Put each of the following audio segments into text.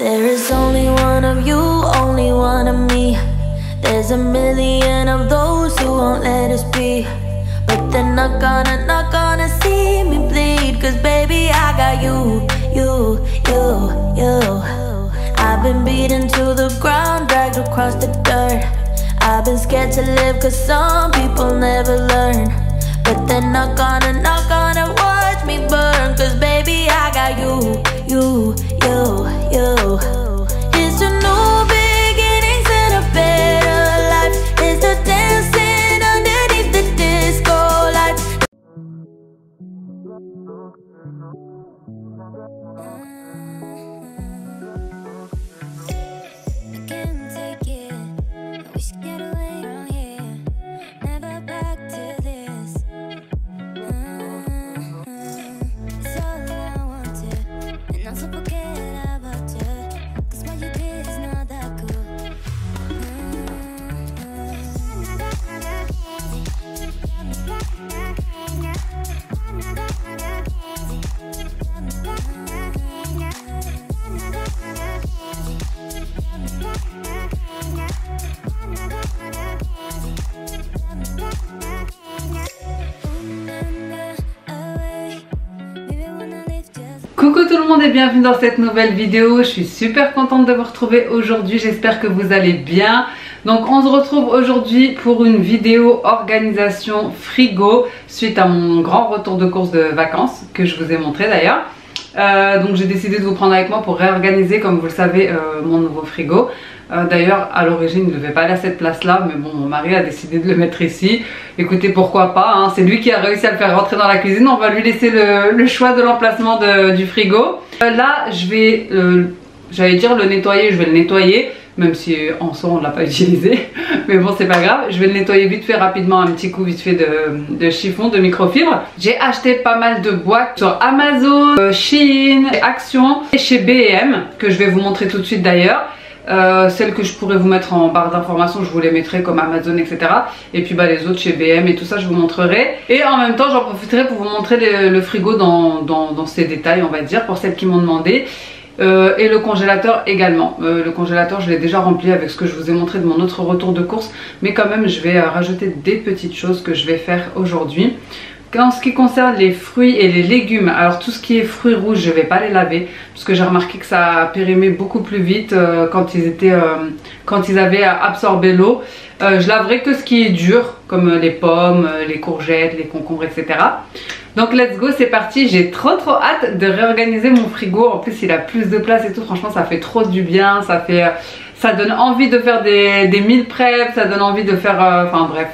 There is only one of you, only one of me. There's a million of those who won't let us be. But they're not gonna see me bleed. Cause baby I got you. I've been beaten to the ground, dragged across the dirt. I've been scared to live cause some people never learn. But they're not gonna watch me burn. Cause baby I got you. It's a new beginnings and a better life. It's the dancing underneath the disco lights. I can't take it. I wish I could wait on here. Never back to this. It's all I wanted, and I'm so forget about you. Cause what you did is not that cool. Coucou tout le monde et bienvenue dans cette nouvelle vidéo. Je suis super contente de vous retrouver aujourd'hui, j'espère que vous allez bien. Donc on se retrouve aujourd'hui pour une vidéo organisation frigo suite à mon grand retour de course de vacances que je vous ai montré d'ailleurs. Donc j'ai décidé de vous prendre avec moi pour réorganiser, comme vous le savez, mon nouveau frigo. D'ailleurs à l'origine il ne devait pas aller à cette place là, mais bon, mon mari a décidé de le mettre ici. Écoutez, pourquoi pas, hein, c'est lui qui a réussi à le faire rentrer dans la cuisine, on va lui laisser le choix de l'emplacement du frigo. Là je vais, j'allais dire le nettoyer, je vais le nettoyer, même si en soi on ne l'a pas utilisé, mais bon c'est pas grave. Je vais le nettoyer vite fait, rapidement, un petit coup vite fait de chiffon, de microfibre. J'ai acheté pas mal de boîtes sur Amazon, Shein, Action et chez B&M, que je vais vous montrer tout de suite d'ailleurs. Celles que je pourrais vous mettre en barre d'informations, je vous les mettrai comme Amazon, etc. Et puis bah, les autres chez B&M et tout ça je vous montrerai. Et en même temps j'en profiterai pour vous montrer le frigo dans ses détails, on va dire, pour celles qui m'ont demandé. Et le congélateur également. Le congélateur je l'ai déjà rempli avec ce que je vous ai montré de mon autre retour de course, mais quand même je vais rajouter des petites choses que je vais faire aujourd'hui. En ce qui concerne les fruits et les légumes, alors tout ce qui est fruits rouges je ne vais pas les laver parce que j'ai remarqué que ça périmait beaucoup plus vite quand ils avaient absorbé l'eau. Je laverai que ce qui est dur comme les pommes, les courgettes, les concombres, etc. Donc let's go, c'est parti. J'ai trop hâte de réorganiser mon frigo. En plus il a plus de place et tout, franchement ça fait trop du bien. Ça donne envie de faire des meal prep, ça donne envie de faire, enfin bref.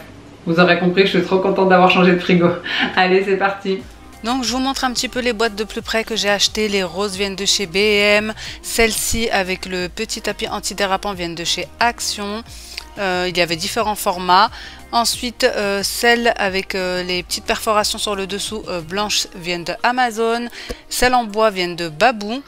Vous aurez compris que je suis trop contente d'avoir changé de frigo. Allez, c'est parti. Donc je vous montre un petit peu les boîtes de plus près que j'ai achetées. Les roses viennent de chez B&M. Celles-ci avec le petit tapis antidérapant viennent de chez Action. Il y avait différents formats. Ensuite, celles avec les petites perforations sur le dessous blanches viennent de Amazon. Celles en bois viennent de Babou.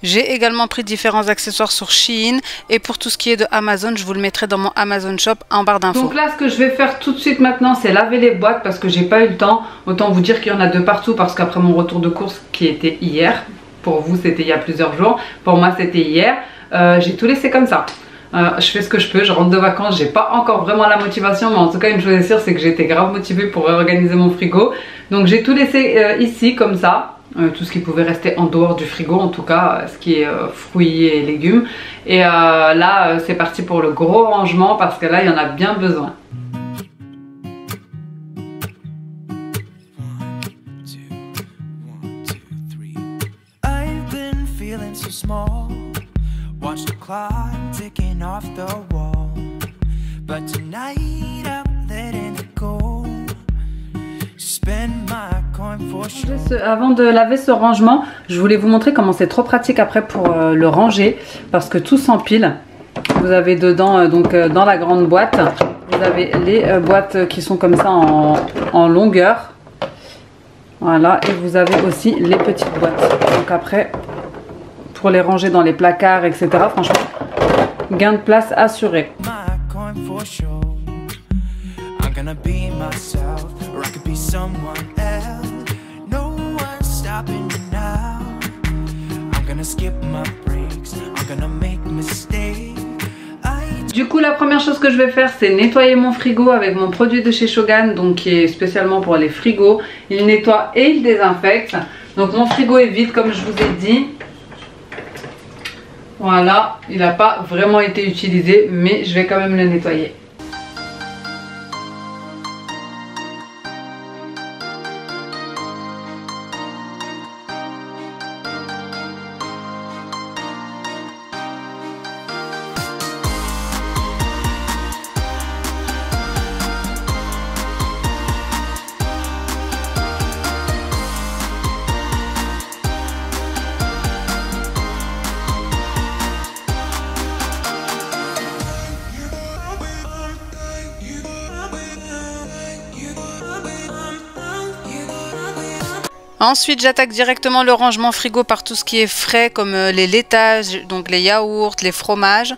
J'ai également pris différents accessoires sur Shein, et pour tout ce qui est de Amazon, je vous le mettrai dans mon Amazon Shop en barre d'infos. Donc là, ce que je vais faire tout de suite maintenant, c'est laver les boîtes parce que j'ai pas eu le temps. Autant vous dire qu'il y en a de partout parce qu'après mon retour de course qui était hier, pour vous c'était il y a plusieurs jours, pour moi c'était hier, j'ai tout laissé comme ça. Je fais ce que je peux, je rentre de vacances, j'ai pas encore vraiment la motivation, mais en tout cas une chose est sûre, c'est que j'étais grave motivée pour réorganiser mon frigo. Donc j'ai tout laissé ici comme ça. Tout ce qui pouvait rester en dehors du frigo, en tout cas ce qui est fruits et légumes. Et là c'est parti pour le gros rangement parce que là il y en a bien besoin. Avant de laver ce rangement, je voulais vous montrer comment c'est trop pratique après pour le ranger parce que tout s'empile. Vous avez dedans, donc dans la grande boîte, vous avez les boîtes qui sont comme ça en longueur. Voilà, et vous avez aussi les petites boîtes. Donc après, pour les ranger dans les placards, etc. Franchement, gain de place assuré. Du coup, la première chose que je vais faire, c'est nettoyer mon frigo avec mon produit de chez Shogun, donc qui est spécialement pour les frigos. Il nettoie et il désinfecte. Donc mon frigo est vide comme je vous ai dit. Voilà, il n'a pas vraiment été utilisé, mais je vais quand même le nettoyer. Ensuite, j'attaque directement le rangement frigo par tout ce qui est frais comme les laitages, donc les yaourts, les fromages.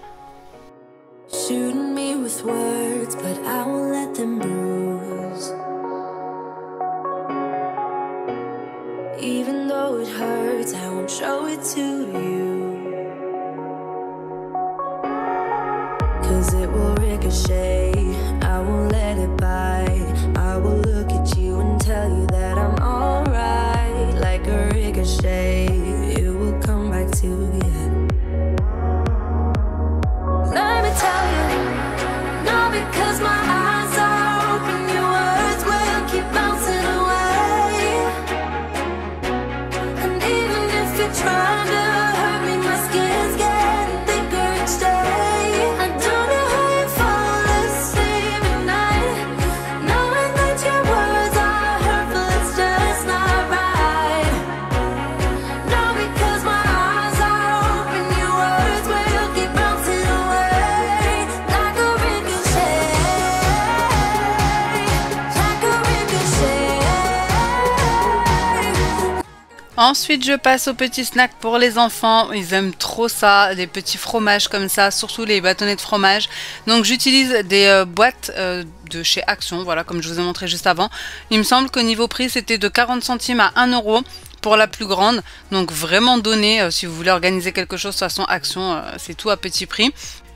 Ensuite, je passe aux petits snacks pour les enfants. Ils aiment trop ça, des petits fromages comme ça, surtout les bâtonnets de fromage. Donc, j'utilise des boîtes de chez Action, voilà, comme je vous ai montré juste avant. Il me semble qu'au niveau prix, c'était de 40 centimes à 1 € pour la plus grande. Donc, vraiment donné si vous voulez organiser quelque chose, de toute façon, Action, c'est tout à petit prix.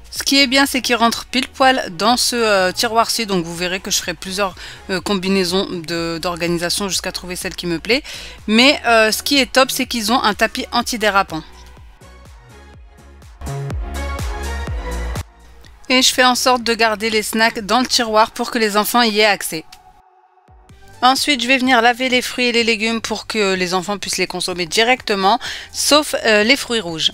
Ce qui est bien, c'est qu'il rentre pile poil dans ce tiroir-ci, donc vous verrez que je ferai plusieurs combinaisons d'organisation jusqu'à trouver celle qui me plaît. Mais ce qui est top, c'est qu'ils ont un tapis antidérapant. Et je fais en sorte de garder les snacks dans le tiroir pour que les enfants y aient accès. Ensuite, je vais venir laver les fruits et les légumes pour que les enfants puissent les consommer directement, sauf les fruits rouges.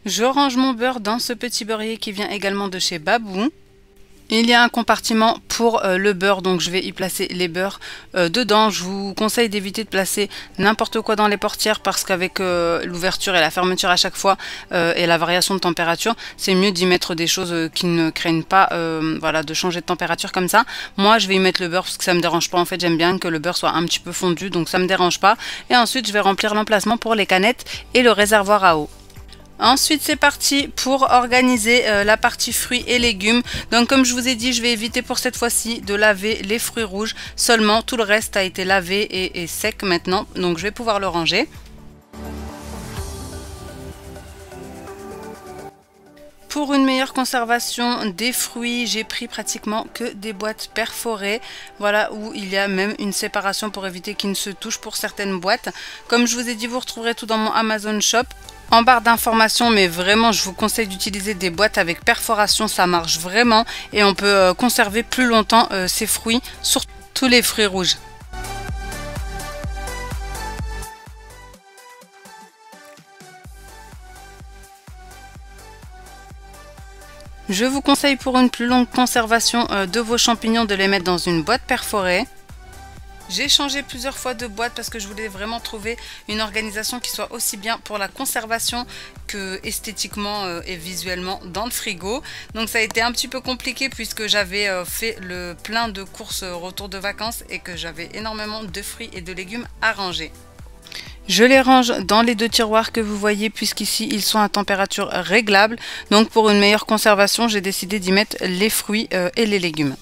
Je range mon beurre dans ce petit beurrier qui vient également de chez Babou. Il y a un compartiment pour le beurre, donc je vais y placer les beurres dedans. Je vous conseille d'éviter de placer n'importe quoi dans les portières parce qu'avec l'ouverture et la fermeture à chaque fois et la variation de température, c'est mieux d'y mettre des choses qui ne craignent pas voilà, de changer de température comme ça. Moi, je vais y mettre le beurre parce que ça me dérange pas. En fait, j'aime bien que le beurre soit un petit peu fondu, donc ça me dérange pas. Et ensuite, je vais remplir l'emplacement pour les canettes et le réservoir à eau. Ensuite, c'est parti pour organiser la partie fruits et légumes. Donc, comme je vous ai dit, je vais éviter pour cette fois-ci de laver les fruits rouges. Seulement, tout le reste a été lavé et sec maintenant. Donc, je vais pouvoir le ranger. Pour une meilleure conservation des fruits, j'ai pris pratiquement que des boîtes perforées, voilà, où il y a même une séparation pour éviter qu'ils ne se touchent pour certaines boîtes. Comme je vous ai dit, vous retrouverez tout dans mon Amazon Shop. En barre d'informations, mais vraiment je vous conseille d'utiliser des boîtes avec perforation, ça marche vraiment et on peut conserver plus longtemps ces fruits, surtout les fruits rouges. Je vous conseille pour une plus longue conservation de vos champignons de les mettre dans une boîte perforée. J'ai changé plusieurs fois de boîte parce que je voulais vraiment trouver une organisation qui soit aussi bien pour la conservation que esthétiquement et visuellement dans le frigo. Donc ça a été un petit peu compliqué puisque j'avais fait le plein de courses retour de vacances et que j'avais énormément de fruits et de légumes à ranger. Je les range dans les 2 tiroirs que vous voyez puisqu'ici ils sont à température réglable. Donc pour une meilleure conservation, j'ai décidé d'y mettre les fruits et les légumes.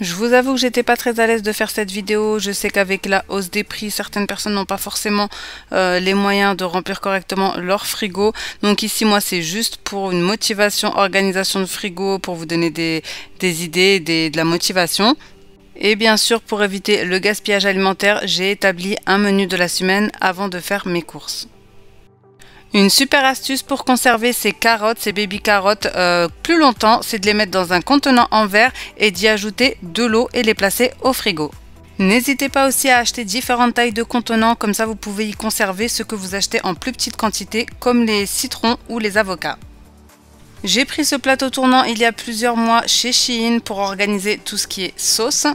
Je vous avoue que j'étais pas très à l'aise de faire cette vidéo. Je sais qu'avec la hausse des prix, certaines personnes n'ont pas forcément les moyens de remplir correctement leur frigo. Donc ici, moi, c'est juste pour une motivation, organisation de frigo, pour vous donner des idées, de la motivation. Et bien sûr, pour éviter le gaspillage alimentaire, j'ai établi un menu de la semaine avant de faire mes courses. Une super astuce pour conserver ces carottes, ces baby carottes plus longtemps, c'est de les mettre dans un contenant en verre et d'y ajouter de l'eau et les placer au frigo. N'hésitez pas aussi à acheter différentes tailles de contenants, comme ça vous pouvez y conserver ce que vous achetez en plus petite quantité, comme les citrons ou les avocats. J'ai pris ce plateau tournant il y a plusieurs mois chez Shein pour organiser tout ce qui est sauce.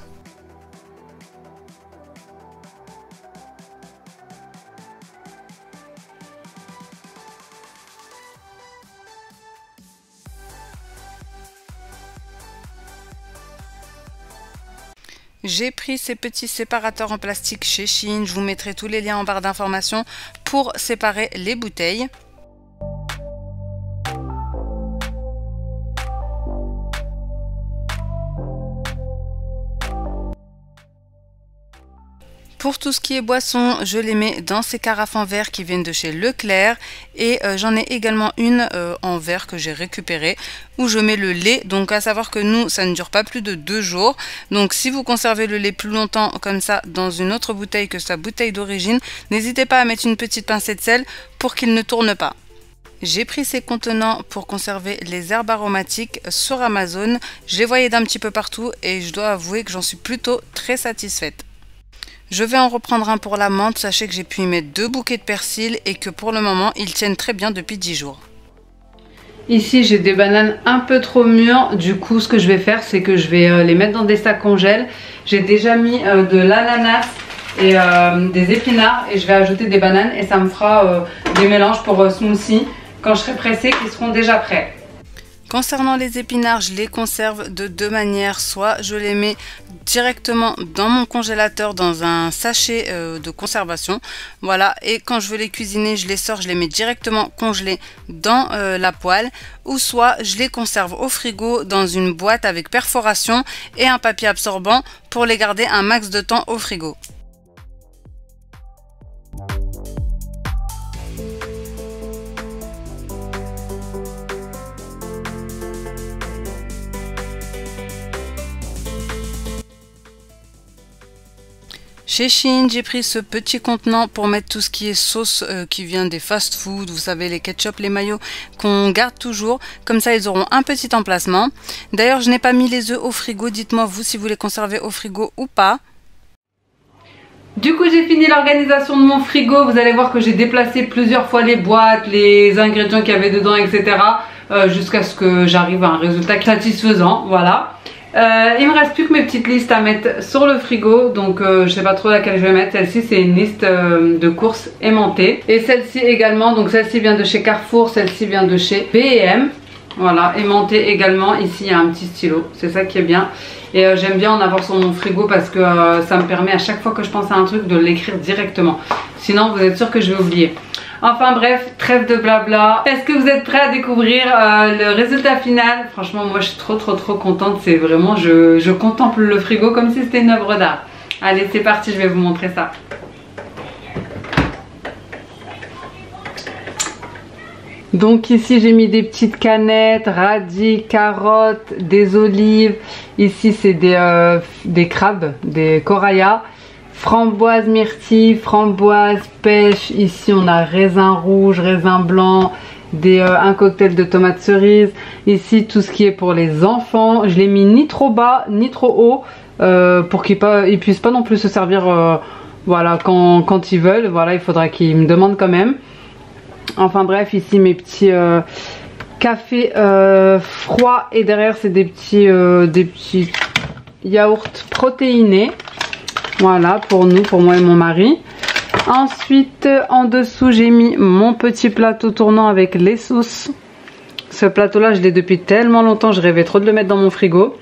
J'ai pris ces petits séparateurs en plastique chez Shein, je vous mettrai tous les liens en barre d'informations pour séparer les bouteilles. Pour tout ce qui est boisson, je les mets dans ces carafes en verre qui viennent de chez Leclerc et j'en ai également une en verre que j'ai récupérée où je mets le lait. Donc à savoir que nous, ça ne dure pas plus de 2 jours. Donc si vous conservez le lait plus longtemps comme ça dans une autre bouteille que sa bouteille d'origine, n'hésitez pas à mettre une petite pincée de sel pour qu'il ne tourne pas. J'ai pris ces contenants pour conserver les herbes aromatiques sur Amazon. Je les voyais d'un petit peu partout et je dois avouer que j'en suis plutôt très satisfaite. Je vais en reprendre un pour la menthe, sachez que j'ai pu y mettre 2 bouquets de persil et que pour le moment ils tiennent très bien depuis 10 jours. Ici j'ai des bananes un peu trop mûres, du coup ce que je vais faire c'est que je vais les mettre dans des sacs congèles. J'ai déjà mis de l'ananas et des épinards et je vais ajouter des bananes et ça me fera des mélanges pour smoothie quand je serai pressée qui seront déjà prêts. Concernant les épinards, je les conserve de 2 manières. Soit je les mets directement dans mon congélateur dans un sachet de conservation. Voilà, et quand je veux les cuisiner, je les sors, je les mets directement congelés dans la poêle. Ou soit je les conserve au frigo dans une boîte avec perforation et un papier absorbant pour les garder un max de temps au frigo. Chez Shein, j'ai pris ce petit contenant pour mettre tout ce qui est sauce qui vient des fast-food, vous savez les ketchup, les mayo qu'on garde toujours, comme ça ils auront un petit emplacement. D'ailleurs je n'ai pas mis les œufs au frigo, dites-moi vous si vous les conservez au frigo ou pas. Du coup j'ai fini l'organisation de mon frigo, vous allez voir que j'ai déplacé plusieurs fois les boîtes, les ingrédients qu'il y avait dedans etc. Jusqu'à ce que j'arrive à un résultat satisfaisant, voilà. Il me reste plus que mes petites listes à mettre sur le frigo, donc je sais pas trop laquelle je vais mettre. Celle-ci c'est une liste de courses aimantées et celle-ci également, donc celle-ci vient de chez Carrefour, celle-ci vient de chez B&M. Voilà, aimantée également. Ici il y a un petit stylo, c'est ça qui est bien. Et j'aime bien en avoir sur mon frigo parce que ça me permet à chaque fois que je pense à un truc de l'écrire directement. Sinon vous êtes sûr que je vais oublier. Enfin bref, trêve de blabla. Est-ce que vous êtes prêts à découvrir le résultat final? Franchement moi je suis trop contente. C'est vraiment, je contemple le frigo comme si c'était une œuvre d'art. Allez c'est parti, je vais vous montrer ça. Donc ici j'ai mis des petites canettes, radis, carottes, des olives. Ici c'est des crabes, des corayas. Framboise myrtille, framboise pêche. Ici on a raisin rouge, raisin blanc, un cocktail de tomates cerises. Ici tout ce qui est pour les enfants. Je l'ai mis ni trop bas ni trop haut pour qu'ils puissent pas non plus se servir voilà, quand ils veulent. Voilà, il faudra qu'ils me demandent quand même. Enfin bref, ici mes petits cafés froids et derrière c'est des petits yaourts protéinés. Voilà, pour moi et mon mari. Ensuite, en dessous, j'ai mis mon petit plateau tournant avec les sauces Ce plateau-là, je l'ai depuis tellement longtemps, je rêvais trop de le mettre dans mon frigo.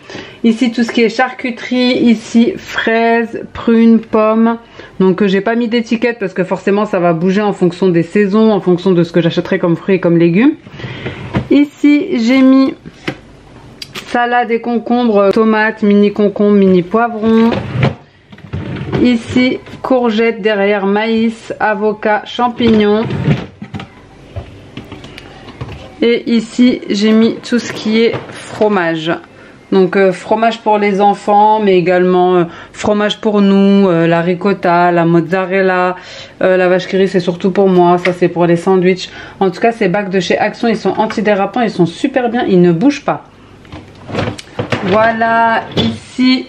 Ici, tout ce qui est charcuterie. Ici, fraises, prunes, pommes. Donc, j'ai pas mis d'étiquette parce que forcément, ça va bouger en fonction des saisons, en fonction de ce que j'achèterai comme fruits et comme légumes. Ici, j'ai mis salade et concombres, tomates, mini concombres, mini poivrons. Ici, courgettes, derrière maïs, avocat, champignons. Et ici, j'ai mis tout ce qui est fromage. Donc fromage pour les enfants, mais également fromage pour nous, la ricotta, la mozzarella, la vache qui rit c'est surtout pour moi, ça c'est pour les sandwichs. En tout cas, ces bacs de chez Action, ils sont antidérapants, ils sont super bien, ils ne bougent pas. Voilà, ici,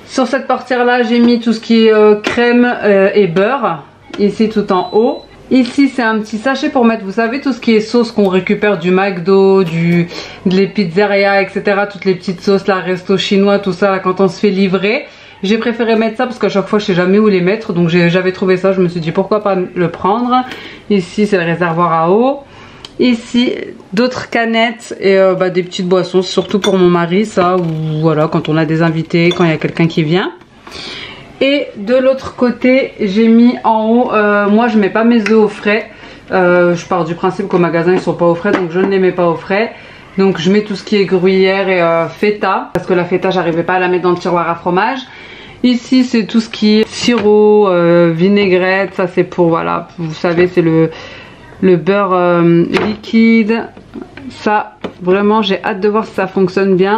sur cette portière là, j'ai mis tout ce qui est crème et beurre, ici tout en haut. Ici, c'est un petit sachet pour mettre, vous savez, tout ce qui est sauce qu'on récupère du McDo, des pizzerias, etc. Toutes les petites sauces, là, resto chinois, tout ça, là, quand on se fait livrer. J'ai préféré mettre ça parce qu'à chaque fois, je sais jamais où les mettre. Donc, j'avais trouvé ça, je me suis dit, pourquoi pas le prendre. Ici, c'est le réservoir à eau. Ici, d'autres canettes et des petites boissons, surtout pour mon mari, ça, ou voilà, quand on a des invités, quand il y a quelqu'un qui vient. Et de l'autre côté, j'ai mis en haut, moi je mets pas mes œufs au frais. Je pars du principe qu'au magasin ils sont pas au frais, donc je ne les mets pas au frais. Donc je mets tout ce qui est gruyère et feta, parce que la feta j'arrivais pas à la mettre dans le tiroir à fromage. Ici c'est tout ce qui est sirop, vinaigrette, ça c'est pour, voilà, vous savez c'est le beurre liquide. Ça vraiment j'ai hâte de voir si ça fonctionne bien.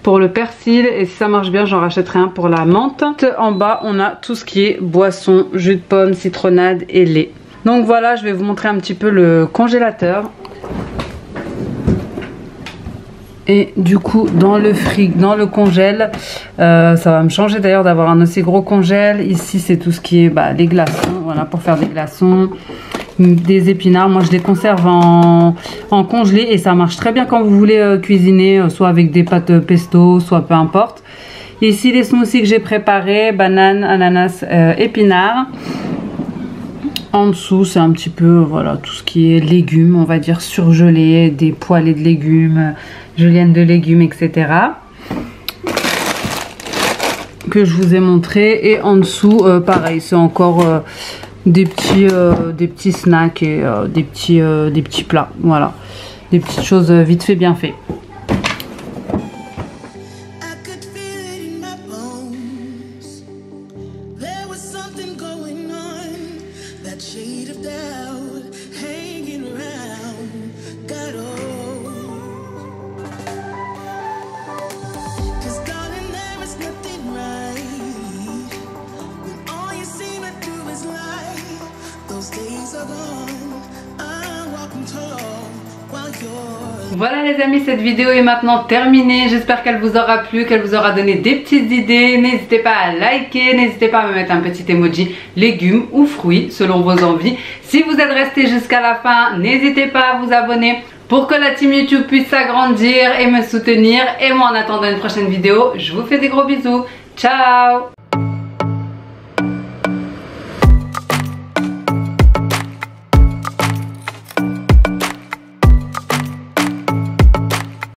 Pour le persil, et si ça marche bien, j'en rachèterai un pour la menthe. En bas, on a tout ce qui est boisson, jus de pomme, citronnade et lait. Donc voilà, je vais vous montrer un petit peu le congélateur. Et du coup, dans le congèle, ça va me changer d'ailleurs d'avoir un aussi gros congèle. Ici, c'est tout ce qui est les glaçons, voilà, pour faire des glaçons. Des épinards, moi je les conserve en congelé et ça marche très bien quand vous voulez cuisiner, soit avec des pâtes pesto, soit peu importe. Ici les smoothies que j'ai préparés, bananes, ananas, épinards. En dessous c'est un petit peu voilà tout ce qui est légumes, on va dire surgelés, des poêlés de légumes, julienne de légumes, etc. Que je vous ai montré. Et en dessous pareil, c'est encore des petits snacks et des petits plats, voilà, des petites choses vite fait bien fait. Voilà les amis, cette vidéo est maintenant terminée. J'espère qu'elle vous aura plu, qu'elle vous aura donné des petites idées. N'hésitez pas à liker, n'hésitez pas à me mettre un petit emoji légumes ou fruits selon vos envies. Si vous êtes resté jusqu'à la fin, n'hésitez pas à vous abonner pour que la team YouTube puisse s'agrandir et me soutenir. Et moi en attendant une prochaine vidéo, je vous fais des gros bisous. Ciao!